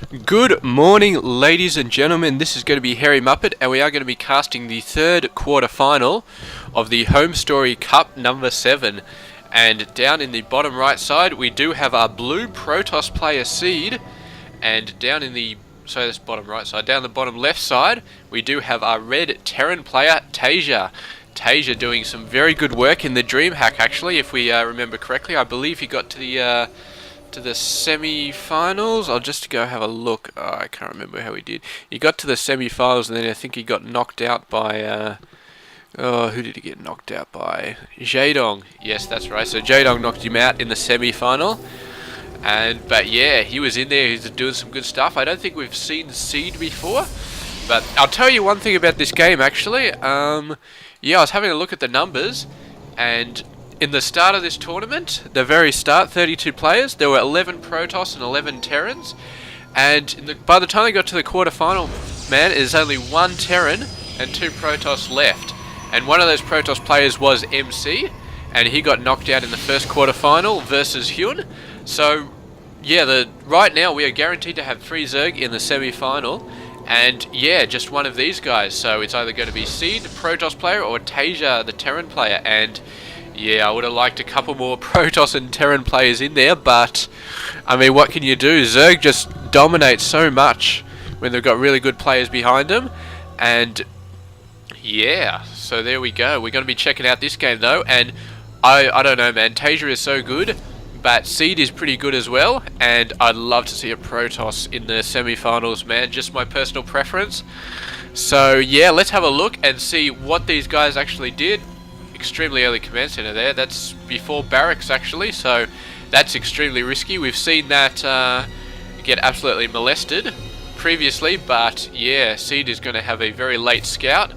Good morning, ladies and gentlemen. This is going to be Harry Muppet, and we are going to be casting the third quarter final of the HomeStory Cup number 7. And down in the bottom right side, we do have our blue Protoss player Seed, and down in the that's bottom right side. Down the bottom left side, we do have our red Terran player Taeja. Taeja doing some very good work in the Dream Hack, actually, if we remember correctly. I believe he got to the semi-finals. I'll just go have a look. Oh, I can't remember how he did. He got to the semi-finals, and then I think he got knocked out by who did he get knocked out by? Jaedong. Yes, that's right. So Jaedong knocked him out in the semi-final. But yeah, he was in there. He's doing some good stuff. I don't think we've seen Seed before, but I'll tell you one thing about this game, actually. Yeah, I was having a look at the numbers, and in the start of this tournament, the very start, 32 players, there were 11 Protoss and 11 Terrans, and by the time they got to the quarterfinal, man, there's only one Terran and 2 Protoss left, and one of those Protoss players was MC, and he got knocked out in the first quarterfinal versus Hyun. So yeah, right now we are guaranteed to have 3 Zerg in the semi-final. And yeah, just one of these guys. So it's either going to be Seed, the Protoss player, or Taeja, the Terran player. And yeah, I would have liked a couple more Protoss and Terran players in there, but I mean, what can you do? Zerg just dominates so much when they've got really good players behind them. And yeah, so there we go. We're going to be checking out this game though, and I don't know, man. Taeja is so good, but Seed is pretty good as well, and I'd love to see a Protoss in the semi-finals, man. Just my personal preference. So yeah, let's have a look and see what these guys actually did. Extremely early command center there. That's before barracks, actually, so that's extremely risky. We've seen that get absolutely molested previously, but yeah, Seed is going to have a very late scout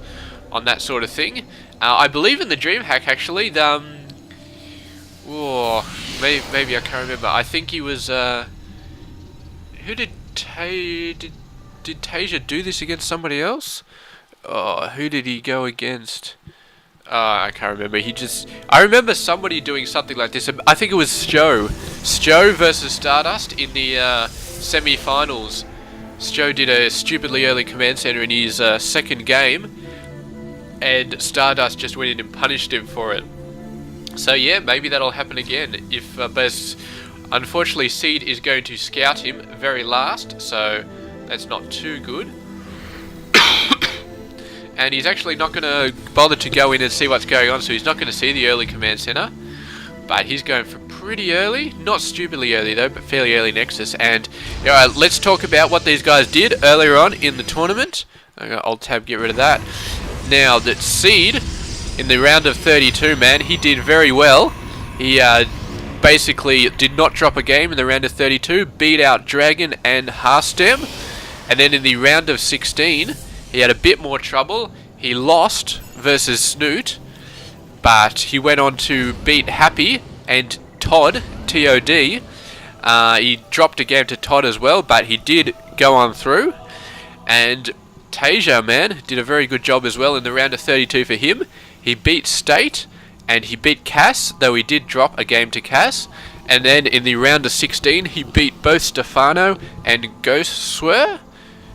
on that sort of thing. I believe in the Dream Hack, actually. Maybe I can't remember. I think he was. Who did Taeja do this against? Somebody else? Oh, who did he go against? I can't remember. I remember somebody doing something like this. I think it was Stjo versus Stardust in the semi-finals. Stjo did a stupidly early command center in his second game, and Stardust just went in and punished him for it. So yeah, maybe that'll happen again. But unfortunately, Seed is going to scout him very last, so that's not too good. And he's actually not going to bother to go in and see what's going on, so he's not going to see the early command center. But he's going for pretty early, not stupidly early though, but fairly early Nexus. And let's talk about what these guys did earlier on in the tournament. I'm going to Alt-Tab, get rid of that. Now that Seed, in the round of 32, man, he did very well. He basically did not drop a game in the round of 32, beat out Dragon and Harstem. And then in the round of 16, he had a bit more trouble. He lost versus Snoot, but he went on to beat Happy and Todd, T-O-D. He dropped a game to Todd as well, but he did go on through. And Taeja, man, did a very good job as well in the round of 32 for him. He beat State, and he beat Cass, though he did drop a game to Cass. And then in the round of 16, he beat both Stefano and Ghostswer.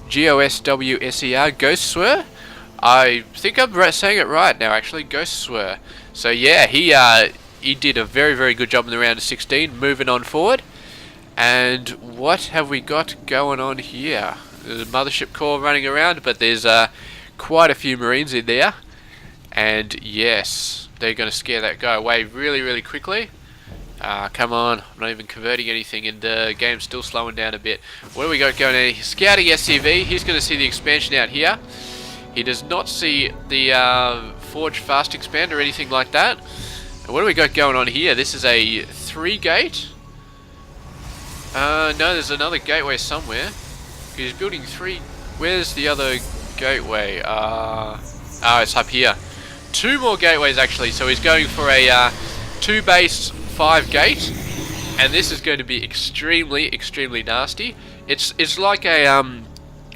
G-O-S-W-S-E-R, Ghostswer. I think I'm saying it right now, actually, Ghostswer. So yeah, he did a very, very good job in the round of 16, moving on forward. And what have we got going on here? There's a mothership core running around, but there's quite a few Marines in there. And yes, they're going to scare that guy away really, really quickly. Come on, I'm not even converting anything, and the game's still slowing down a bit. What do we got going on? Scouting SCV, he's going to see the expansion out here. He does not see the Forge Fast Expand or anything like that. And what do we got going on here? This is a 3-gate. No, there's another gateway somewhere. He's building 3. Where's the other gateway? It's up here. 2 more gateways actually, so he's going for a 2 base 5 gate, and this is going to be extremely nasty. It's like a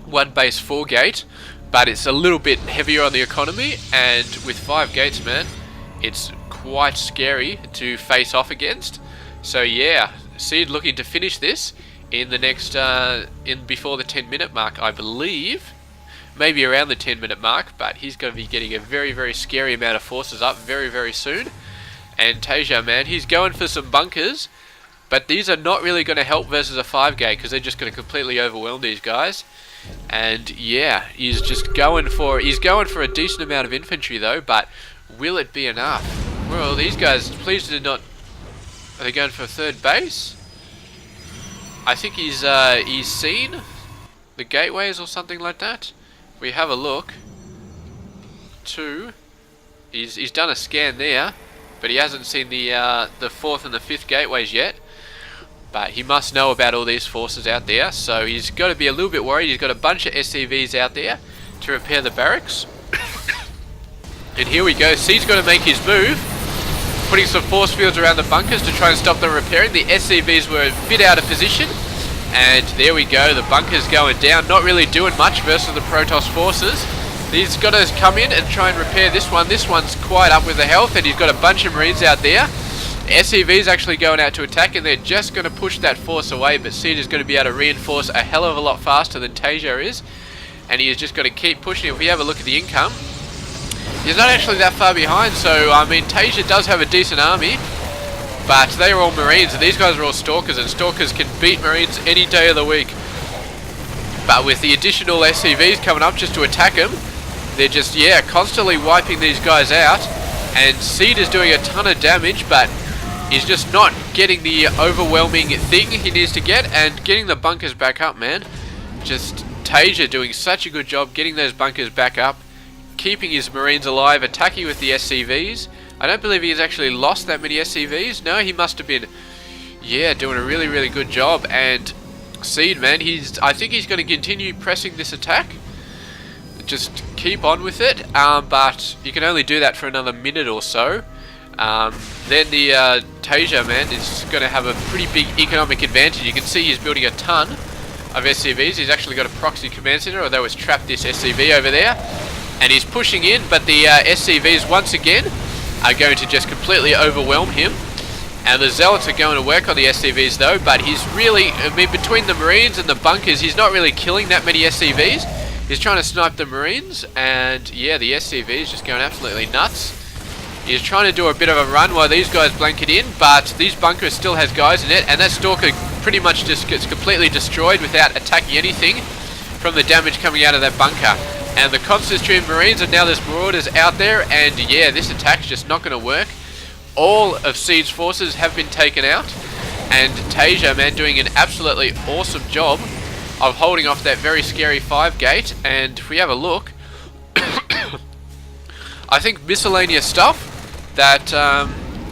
1 base 4 gate, but it's a little bit heavier on the economy, and with 5 gates, man, it's quite scary to face off against. So yeah, Seed looking to finish this in the next before the 10-minute mark, I believe. Maybe around the 10-minute mark, but he's going to be getting a very, very scary amount of forces up very, very soon. And Taeja, man, he's going for some bunkers, but these are not really going to help versus a 5-gate because they're just going to completely overwhelm these guys. And yeah, he's going for a decent amount of infantry though, but will it be enough? Well, these guys, please do not. Are they going for a 3rd base? I think he's seen the gateways or something like that. We have a look. 2. He's done a scan there, but he hasn't seen the 4th and the 5th gateways yet. But he must know about all these forces out there, so he's got to be a little bit worried. He's got a bunch of SCVs out there to repair the barracks. And here we go. C's got to make his move, putting some force fields around the bunkers to try and stop them repairing. The SCVs were a bit out of position. And there we go, the bunkers going down, not really doing much versus the Protoss forces. He's got to come in and try and repair this one. This one's quite up with the health, and he's got a bunch of Marines out there. SCV's actually going out to attack, and they're just going to push that force away, but Seed is going to be able to reinforce a hell of a lot faster than Taeja is. And he is just going to keep pushing. If we have a look at the income, he's not actually that far behind, so I mean, Taeja does have a decent army. But they are all Marines, and these guys are all Stalkers, and Stalkers can beat Marines any day of the week. But with the additional SCVs coming up just to attack them, they're just, yeah, constantly wiping these guys out. And Seed is doing a ton of damage, but he's just not getting the overwhelming thing he needs to get, and getting the bunkers back up, man. Just Taeja doing such a good job getting those bunkers back up, keeping his Marines alive, attacking with the SCVs. I don't believe he's actually lost that many SCVs. No, he must have been, yeah, doing a really, really good job. And Seed, man, I think he's going to continue pressing this attack. Just keep on with it. But you can only do that for another minute or so. Then the Taeja, man, is going to have a pretty big economic advantage. You can see he's building a ton of SCVs. He's actually got a proxy command center, although he's trapped this SCV over there. And he's pushing in, but the SCVs once again are going to just completely overwhelm him. And the Zealots are going to work on the SCVs though, but he's really, I mean, between the Marines and the bunkers, he's not really killing that many SCVs. He's trying to snipe the Marines, and yeah, the SCV is just going absolutely nuts. He's trying to do a bit of a run while these guys blanket in, but these bunkers still has guys in it, and that Stalker pretty much just gets completely destroyed without attacking anything from the damage coming out of that bunker. And the constant stream Marines, and now there's Marauders out there, and yeah, this attack's just not going to work. All of Seed's forces have been taken out, and Taeja, man, doing an absolutely awesome job of holding off that very scary 5-gate. And if we have a look, I think miscellaneous stuff that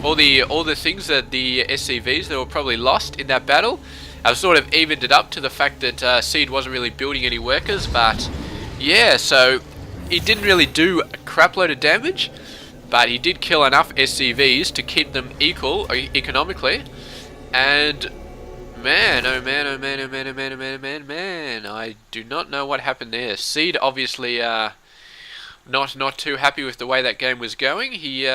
all the things that the SCVs that were probably lost in that battle have sort of evened it up to the fact that Seed wasn't really building any workers. But yeah, so he didn't really do a crap load of damage, but he did kill enough SCVs to keep them equal economically. And man, oh man, oh man, oh man, oh man, oh man, oh man, man, I do not know what happened there. Seed obviously not too happy with the way that game was going. He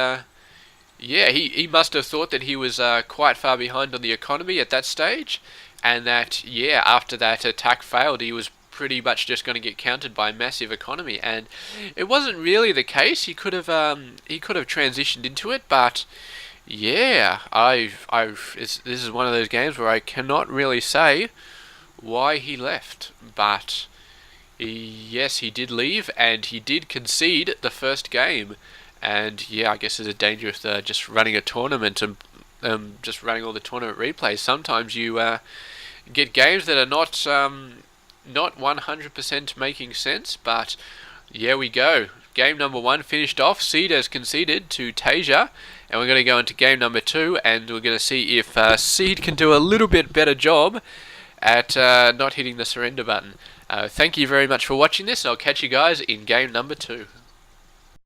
must have thought that he was quite far behind on the economy at that stage, and that yeah, after that attack failed, he was pretty much just going to get countered by a massive economy. And it wasn't really the case. He could have transitioned into it, but yeah, this is one of those games where I cannot really say why he left. But yes, he did leave, and he did concede the first game. And yeah, I guess there's a danger with just running a tournament and just running all the tournament replays. Sometimes you get games that are not 100% making sense. But here we go. Game number 1 finished off. Seed has conceded to Taeja, and we're going to go into game number 2, and we're going to see if Seed can do a little bit better job at not hitting the surrender button. Thank you very much for watching this, and I'll catch you guys in game number 2.